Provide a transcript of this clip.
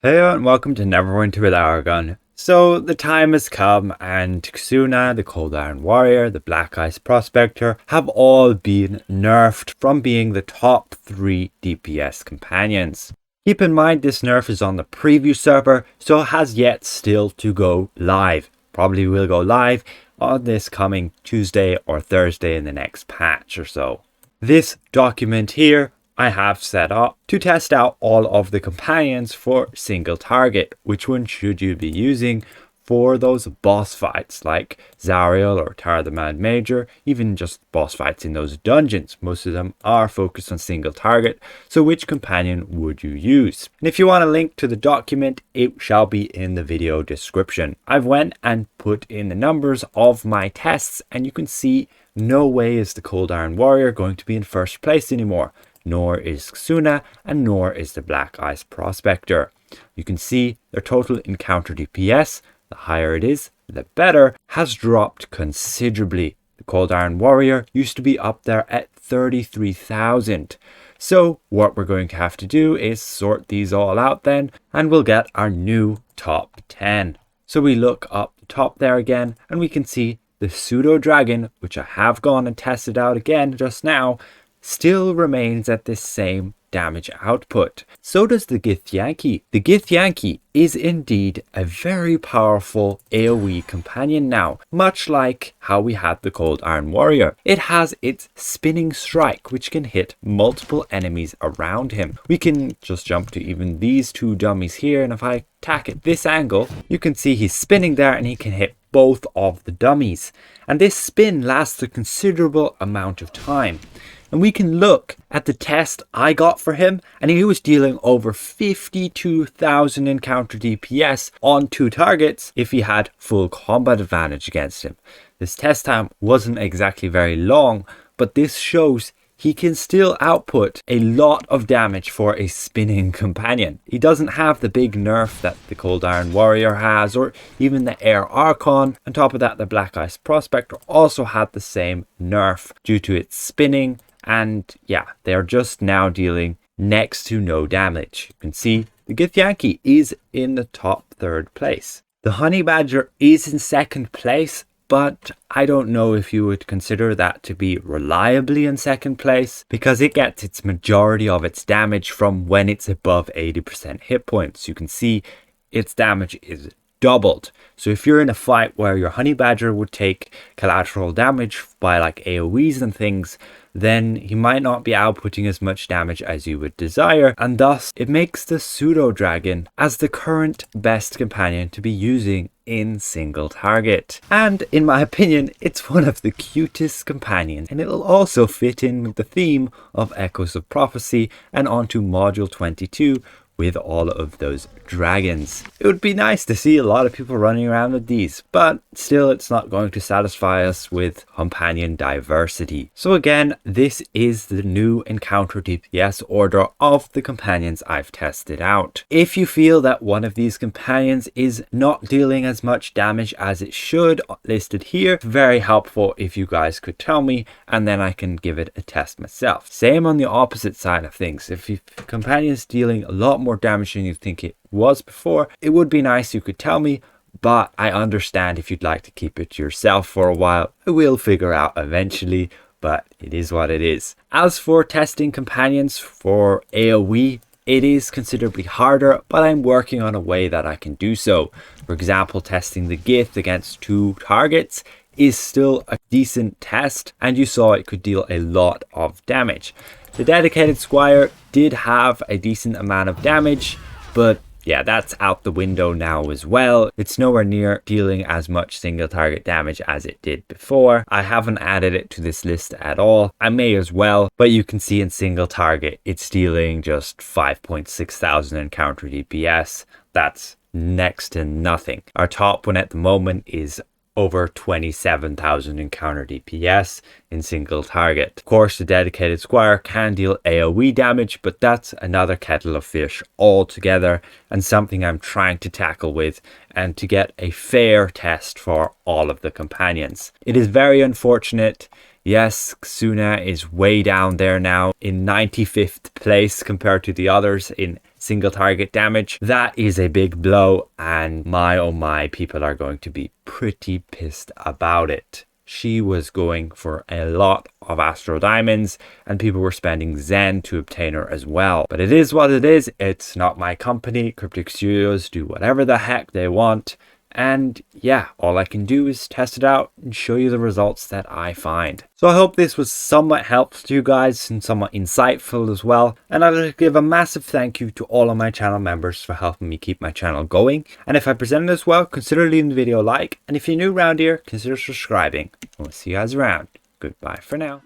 Hey and welcome to Neverwinter with Aragon. So the time has come and Xuna, the Cold Iron Warrior, the Black Ice Prospector have all been nerfed from being the top 3 DPS companions. Keep in mind this nerf is on the preview server, so it has yet still to go live. Probably will go live on this coming Tuesday or Thursday in the next patch or so. This document here I have set up to test out all of the companions for single target. Which one should you be using for those boss fights like Zariel or Tara the Mad Major, even just boss fights in those dungeons. Most of them are focused on single target, so which companion would you use? And if you want a link to the document, it shall be in the video description. I've went and put in the numbers of my tests and you can see no way is the Cold Iron Warrior going to be in first place anymore. Nor is Xuna, and nor is the Black Ice Prospector. You can see their total encounter DPS, the higher it is, the better, has dropped considerably. The Cold Iron Warrior used to be up there at 33,000. So what we're going to have to do is sort these all out then, and we'll get our new top 10. So we look up the top there again, and we can see the Pseudo Dragon, which I have gone and tested out again just now, still remains at this same damage output. So does the Githyanki. The Githyanki is indeed a very powerful AoE companion now, much like how we had the Cold Iron Warrior. It has its spinning strike, which can hit multiple enemies around him. We can just jump to even these two dummies here, and if I attack at this angle, you can see he's spinning there and he can hit both of the dummies. And this spin lasts a considerable amount of time. And we can look at the test I got for him, and he was dealing over 52,000 encounter DPS on 2 targets if he had full combat advantage against him. This test time wasn't exactly very long, but this shows he can still output a lot of damage for a spinning companion. He doesn't have the big nerf that the Cold Iron Warrior has, or even the Air Archon. On top of that, the Black Ice Prospector also had the same nerf due to its spinning. And yeah, they're just now dealing next to no damage. You can see the Githyanki is in the top 3rd place. The Honey Badger is in 2nd place, but I don't know if you would consider that to be reliably in 2nd place, because it gets its majority of its damage from when it's above 80% hit points. You can see its damage is doubled. So if you're in a fight where your Honey Badger would take collateral damage by like AoEs and things, then he might not be outputting as much damage as you would desire, and thus it makes the Pseudo Dragon as the current best companion to be using in single target. And in my opinion, it's one of the cutest companions, and it'll also fit in with the theme of Echoes of Prophecy and onto module 22 with all of those dragons. It would be nice to see a lot of people running around with these, but still it's not going to satisfy us with companion diversity. So again, this is the new encounter DPS order of the companions I've tested out. If you feel that one of these companions is not dealing as much damage as it should, listed here, very helpful if you guys could tell me, and then I can give it a test myself. Same on the opposite side of things. If your companion is dealing a lot more damage than you think it was before, it would be nice you could tell me, but I understand if you'd like to keep it to yourself for a while. I will figure out eventually, but it is what it is. As for testing companions for AoE, it is considerably harder, but I'm working on a way that I can do so. For example, testing the Gith against 2 targets is still a decent test, and you saw it could deal a lot of damage. The Dedicated Squire did have a decent amount of damage, but yeah, that's out the window now as well. It's nowhere near dealing as much single target damage as it did before. I haven't added it to this list at all. I may as well, but you can see in single target, it's dealing just 5,600 encounter DPS. That's next to nothing. Our top one at the moment is over 27,000 encounter DPS in single target. Of course, the Dedicated Squire can deal AoE damage, but that's another kettle of fish altogether, and something I'm trying to tackle with and to get a fair test for all of the companions. It is very unfortunate. Yes, Xuna is way down there now in 95th place compared to the others in single target damage. That is a big blow, and my oh my, people are going to be pretty pissed about it. She was going for a lot of Astro Diamonds, and people were spending Zen to obtain her as well. But it is what it is. It's not my company. Cryptic Studios do whatever the heck they want. And yeah, all I can do is test it out and show you the results that I find. So I hope this was somewhat helpful to you guys and somewhat insightful as well. And I'd like to give a massive thank you to all of my channel members for helping me keep my channel going. And if I presented as well, consider leaving the video a like. And if you're new around here, consider subscribing. We'll see you guys around. Goodbye for now.